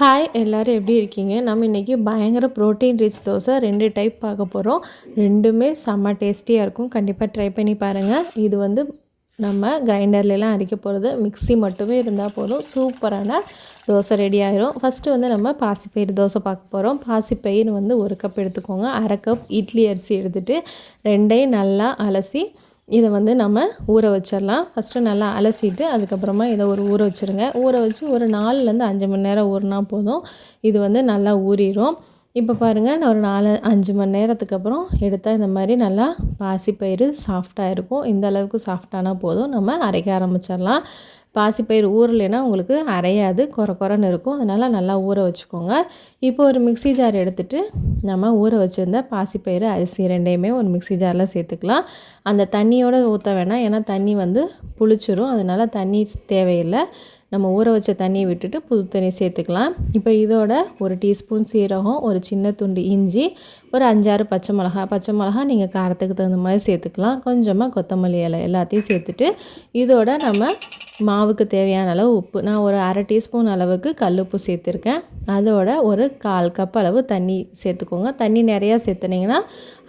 Hi எல்லோரும் எப்படி இருக்கீங்க? நம்ம இன்றைக்கி பயங்கர ப்ரோட்டீன் ரிச் தோசை 2 டைப் பார்க்க போகிறோம். ரெண்டுமே செம்ம டேஸ்டியாக இருக்கும். கண்டிப்பாக ட்ரை பண்ணி பாருங்கள். இது வந்து நம்ம கிரைண்டர்லாம் அரைக்க போகிறது, மிக்ஸி மட்டுமே இருந்தால் போதும். சூப்பரான தோசை ரெடி ஆயிரும். ஃபஸ்ட்டு வந்து நம்ம பாசிப்பயிறு தோசை பார்க்க போகிறோம். பாசிப்பயிறு வந்து 1 கப் எடுத்துக்கோங்க. 1/2 கப் இட்லி அரிசி எடுத்துகிட்டு ரெண்டையும் நல்லா அலசி இதை வந்து நம்ம ஊற வச்சிடலாம். ஃபஸ்ட்டு நல்லா அலசிட்டு அதுக்கப்புறமா இதை ஒரு ஊற வச்சுருங்க. ஊற வச்சு ஒரு 4லேருந்து 5 மணி நேரம் ஊறினா போதும். இது வந்து நல்லா ஊறிடும். இப்போ பாருங்கள், நான் ஒரு 4-5 மணி நேரத்துக்கு அப்புறம் எடுத்தால் இந்த மாதிரி நல்லா பாசிப்பயிறு சாஃப்டாக இருக்கும். இந்த அளவுக்கு சாஃப்டானால் போதும், நம்ம அரைக்க ஆரம்பிச்சிடலாம். பாசிப்பயிறு ஊறலைன்னா உங்களுக்கு அரையாது, கொரன்னு இருக்கும். அதனால் நல்லா ஊற வச்சுக்கோங்க. இப்போ ஒரு மிக்ஸி ஜார் எடுத்துகிட்டு நம்ம ஊற வச்சுருந்த பாசிப்பயிறு அரிசி ரெண்டையுமே ஒரு மிக்ஸி ஜாரில் சேர்த்துக்கலாம். அந்த தண்ணியோடு ஊற்ற வேணாம், ஏன்னா தண்ணி வந்து புளிச்சிரும். அதனால் தண்ணி தேவையில்லை. நம்ம ஊற வச்ச தண்ணியை விட்டுட்டு புது தண்ணி சேர்த்துக்கலாம். இப்போ இதோட ஒரு டீஸ்பூன் சீரகம், ஒரு சின்ன துண்டு இஞ்சி, ஒரு 5-6 பச்சை மிளகா நீங்கள் காரத்துக்கு தகுந்த மாதிரி சேர்த்துக்கலாம். கொஞ்சமாக கொத்தமல்லி இலை எல்லாத்தையும் சேர்த்துட்டு இதோட நம்ம மாவுக்கு தேவையான அளவு உப்பு, நான் ஒரு 1/2 டீஸ்பூன் அளவுக்கு கல்லுப்பு சேர்த்துருக்கேன். அதோட ஒரு 1/4 கப் அளவு தண்ணி சேர்த்துக்கோங்க. தண்ணி நிறையா சேர்த்துனிங்கன்னா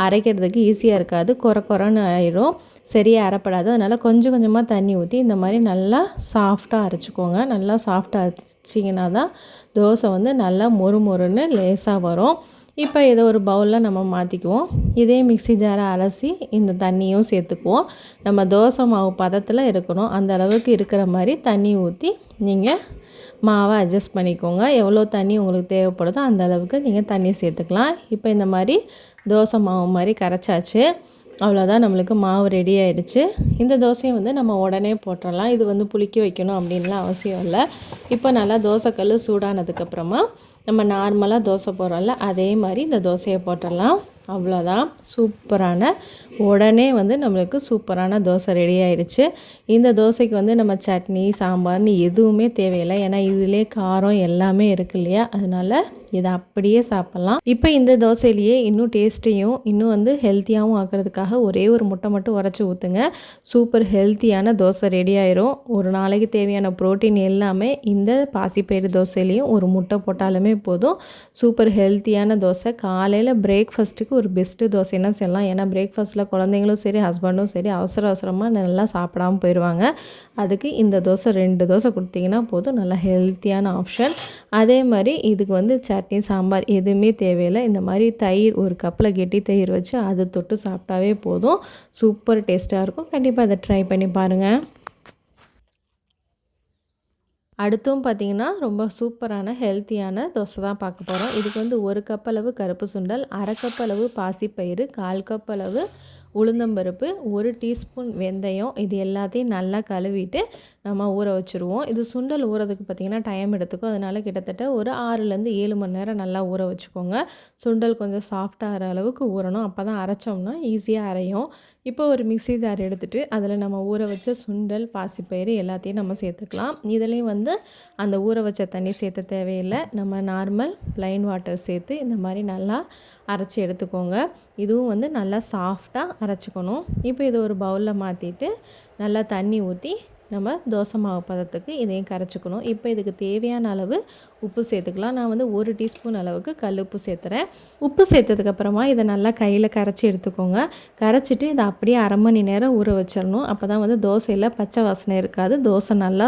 அரைக்கிறதுக்கு ஈஸியாக இருக்காது, கொரன்னு ஆயிரும், சரியாக அரைப்படாது. அதனால் கொஞ்சம் கொஞ்சமாக தண்ணி ஊற்றி இந்த மாதிரி நல்லா சாஃப்டாக அரைச்சிக்கோங்க. நல்லா சாஃப்டாக அரைச்சிங்கன்னா தான் தோசை வந்து நல்லா மொறுன்னு லேசாக வரும். இப்போ இதை ஒரு பவுலில் நம்ம மாற்றிக்குவோம். இதே மிக்ஸி ஜாரை அலசி இந்த தண்ணியும் சேர்த்துக்குவோம். நம்ம தோசை மாவு பதத்தில் இருக்கணும், அந்த அளவுக்கு இருக்கிற மாதிரி தண்ணி ஊற்றி நீங்கள் மாவை அட்ஜஸ்ட் பண்ணிக்கோங்க. எவ்வளோ தண்ணி உங்களுக்கு தேவைப்படுதோ அந்த அளவுக்கு நீங்கள் தண்ணி சேர்த்துக்கலாம். இப்போ இந்த மாதிரி தோசை மாவு மாதிரி கரைச்சாச்சு. அவ்வளோதான், நம்மளுக்கு மாவு ரெடி ஆகிடுச்சு. இந்த தோசையை வந்து நம்ம உடனே போட்டுடலாம். இது வந்து புளிக்க வைக்கணும் அப்படின்லாம் அவசியம் இல்லை. இப்போ நல்லா தோசைக்கல் சூடானதுக்கப்புறமா நம்ம நார்மலாக தோசை போடுறோம்ல, அதே மாதிரி இந்த தோசையை போட்டுடலாம். அவ்வளோதான், சூப்பரான உடனே வந்து நம்மளுக்கு சூப்பரான தோசை ரெடி ஆயிடுச்சு. இந்த தோசைக்கு வந்து நம்ம சட்னி சாம்பார்னு எதுவுமே தேவையில்லை, ஏன்னா இதிலே காரம் எல்லாமே இருக்கு இல்லையா, அதனால் இதை அப்படியே சாப்பிட்லாம். இப்போ இந்த தோசையிலேயே இன்னும் டேஸ்ட்டையும் இன்னும் வந்து ஹெல்த்தியாகவும் ஆக்கிறதுக்காக ஒரே ஒரு முட்டை மட்டும் உடச்சி ஊற்றுங்க. சூப்பர் ஹெல்த்தியான தோசை ரெடி ஆயிரும். ஒரு நாளைக்கு தேவையான ப்ரோட்டீன் எல்லாமே இந்த பாசிப்பயிறு தோசையிலையும் ஒரு முட்டை போட்டாலுமே போதும். சூப்பர் ஹெல்த்தியான தோசை. காலையில் பிரேக்ஃபாஸ்ட்டுக்கு ஒரு பெஸ்ட்டு தோசைன்னா சொல்லலாம். ஏன்னா பிரேக்ஃபாஸ்ட்டில் குழந்தைங்களும் சரி ஹஸ்பண்டும் சரி அவசரமாக நல்லா சாப்பிடாமல் போயிடுவாங்க. அதுக்கு இந்த தோசை 2 தோசை கொடுத்தீங்கன்னா போதும், நல்லா ஹெல்த்தியான ஆப்ஷன். அதே மாதிரி இதுக்கு வந்து சட்னி சாம்பார் எதுவுமே தேவையில்லை. இந்த மாதிரி தயிர், ஒரு கப்பில் கெட்டி தயிர் வச்சு அதை தொட்டு சாப்பிட்டாவே போதும், சூப்பர் டேஸ்ட்டாக இருக்கும். கண்டிப்பாக அதை ட்ரை பண்ணி பாருங்கள். அடுத்தும் பார்த்திங்கன்னா ரொம்ப சூப்பரான ஹெல்த்தியான தோசை தான் பார்க்க போகிறோம். இதுக்கு வந்து 1 கப் அளவு கருப்பு சுண்டல், 1/2 கப் அளவு பாசிப்பயிறு, 1/4 கப் அளவு உளுந்தம்பருப்பு, 1 டீஸ்பூன் வெந்தயம், இது எல்லாத்தையும் நல்லா கழுவிட்டு நம்ம ஊற வச்சுருவோம். இது சுண்டல் ஊறதுக்கு பார்த்திங்கன்னா டைம் எடுத்துக்கும். அதனால் கிட்டத்தட்ட ஒரு 6லேருந்து 7 மணி நேரம் நல்லா ஊற வச்சுக்கோங்க. சுண்டல் கொஞ்சம் சாஃப்டாகிற அளவுக்கு ஊறணும், அப்போ தான் அரைச்சோம்னா ஈஸியாக அரையும். இப்போ ஒரு மிக்ஸி ஜார் எடுத்துகிட்டு அதில் நம்ம ஊற வச்ச சுண்டல், பாசிப்பயிறு எல்லாத்தையும் நம்ம சேர்த்துக்கலாம். இதுலேயும் வந்து அந்த ஊற வச்ச தண்ணி சேர்த்த தேவையில்லை. நம்ம நார்மல் ப்ளைன் வாட்டர் சேர்த்து இந்த மாதிரி நல்லா அரைச்சி எடுத்துக்கோங்க. இதுவும் வந்து நல்லா சாஃப்டாக அரைச்சிக்கணும். இப்போ இதை ஒரு பவுலில் மாற்றிட்டு நல்லா தண்ணி ஊற்றி நம்ம தோசை மாவு பதத்துக்கு இதையும் கரைச்சிக்கணும். இப்போ இதுக்கு தேவையான அளவு உப்பு சேர்த்துக்கலாம். நான் வந்து 1 டீஸ்பூன் அளவுக்கு கல் உப்பு சேர்த்துறேன். உப்பு சேர்த்ததுக்கப்புறமா இதை நல்லா கையில் கரைச்சி எடுத்துக்கோங்க. கரைச்சிட்டு இதை அப்படியே 1/2 மணி நேரம் ஊற வச்சிடணும். அப்போ தான் வந்து தோசையில் பச்சை வாசனை இருக்காது, தோசை நல்லா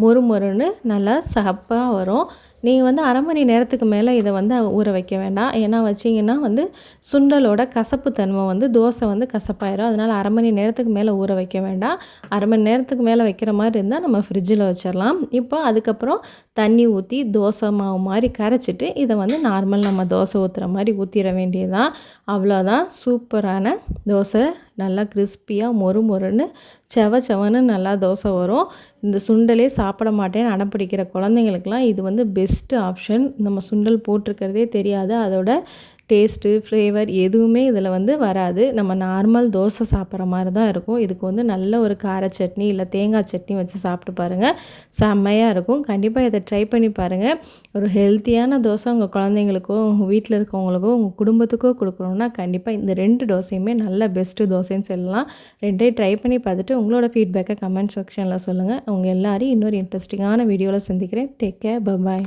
மொறுன்னு நல்லா சகப்பாக வரும். நீங்கள் வந்து 1/2 மணி நேரத்துக்கு மேலே இதை வந்து ஊற வைக்க வேண்டாம். ஏன்னா வச்சிங்கன்னா வந்து சுண்டலோட கசப்பு தன்மை வந்து தோசை வந்து கசப்பாயிரும். அதனால் 1/2 மணி நேரத்துக்கு மேலே ஊற வைக்க வேண்டாம். 1/2 மணி நேரத்துக்கு மேலே வைக்கிற மாதிரி இருந்தால் நம்ம ஃப்ரிட்ஜில் வச்சிடலாம். இப்போ அதுக்கப்புறம் தண்ணி ஊற்றி தோசை மாவு மாதிரி கரைச்சிட்டு இதை வந்து நார்மல் நம்ம தோசை ஊற்றுற மாதிரி ஊற்றிட வேண்டியதுதான். அவ்வளோதான், சூப்பரான தோசை நல்லா கிறிஸ்பியாக மொறுன்னு செவன்னு நல்லா தோசை வரும். இந்த சுண்டலே சாப்பிட மாட்டேன்னு அடம்பிடிக்கிற குழந்தைங்களுக்கெல்லாம் இது வந்து பெஸ்ட்டு ஆப்ஷன். நம்ம சுண்டல் போட்டிருக்கிறதே தெரியாது, அதோட டேஸ்ட்டு ஃப்ளேவர் எதுவுமே இதில் வந்து வராது. நம்ம நார்மல் தோசை சாப்பிட்ற மாதிரி தான் இருக்கும். இதுக்கு வந்து நல்ல ஒரு கார சட்னி இல்லை தேங்காய் சட்னி வச்சு சாப்பிட்டு பாருங்கள், செம்மையாக இருக்கும். கண்டிப்பாக இதை ட்ரை பண்ணி பாருங்கள். ஒரு ஹெல்த்தியான தோசை உங்கள் குழந்தைங்களுக்கோ உங்கள் வீட்டில் இருக்கவங்களுக்கோ உங்கள் குடும்பத்துக்கோ கொடுக்கணுன்னா கண்டிப்பாக இந்த 2 தோசையுமே நல்ல பெஸ்ட்டு தோசைன்னு சொல்லலாம். 2டையும் ட்ரை பண்ணி பார்த்துட்டு உங்களோட ஃபீட்பேக்கை கமெண்ட் செக்ஷனில் சொல்லுங்கள். உங்கள் எல்லோரையும் இன்னொரு இன்ட்ரெஸ்டிங்கான வீடியோவில் சந்திக்கிறேன். Take care, bye bye.